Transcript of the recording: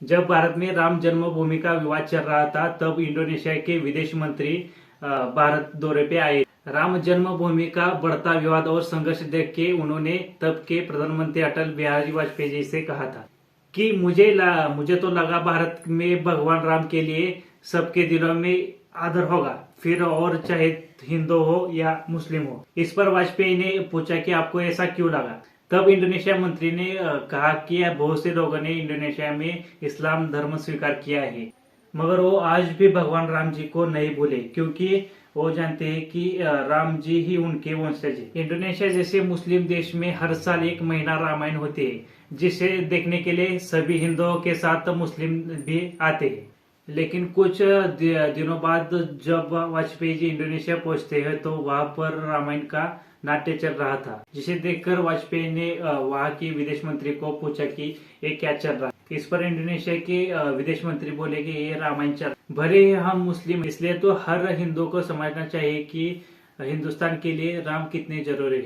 जब भारत में राम जन्मभूमि का विवाद चल रहा था तब इंडोनेशिया के विदेश मंत्री भारत दौरे पे आए। राम जन्मभूमि का बढ़ता विवाद और संघर्ष देख के उन्होंने तब के प्रधानमंत्री अटल बिहारी वाजपेयी जी से कहा था कि मुझे तो लगा भारत में भगवान राम के लिए सबके दिलों में आदर होगा, फिर और चाहे हिंदू हो या मुस्लिम हो। इस पर वाजपेयी ने पूछा कि आपको ऐसा क्यों लगा। तब इंडोनेशिया मंत्री ने कहा कि बहुत से लोगों ने इंडोनेशिया में इस्लाम धर्म स्वीकार किया है, मगर वो आज भी भगवान राम जी को नहीं भूले, क्योंकि वो जानते हैं कि राम जी ही उनके वंशज है। इंडोनेशिया जैसे मुस्लिम देश में हर साल एक महीना रामायण होते हैं, जिसे देखने के लिए सभी हिंदुओं के साथ मुस्लिम भी आते हैं। लेकिन कुछ दिनों बाद जब वाजपेयी जी इंडोनेशिया पहुंचते हैं तो वहां पर रामायण का नाट्य चल रहा था, जिसे देखकर वाजपेयी ने वहां के विदेश मंत्री को पूछा कि ये क्या चल रहा है। इस पर इंडोनेशिया के विदेश मंत्री बोले कि ये रामायण चल, भले ही हम मुस्लिम, इसलिए तो हर हिंदू को समझना चाहिए कि हिंदुस्तान के लिए राम कितने जरूरी है।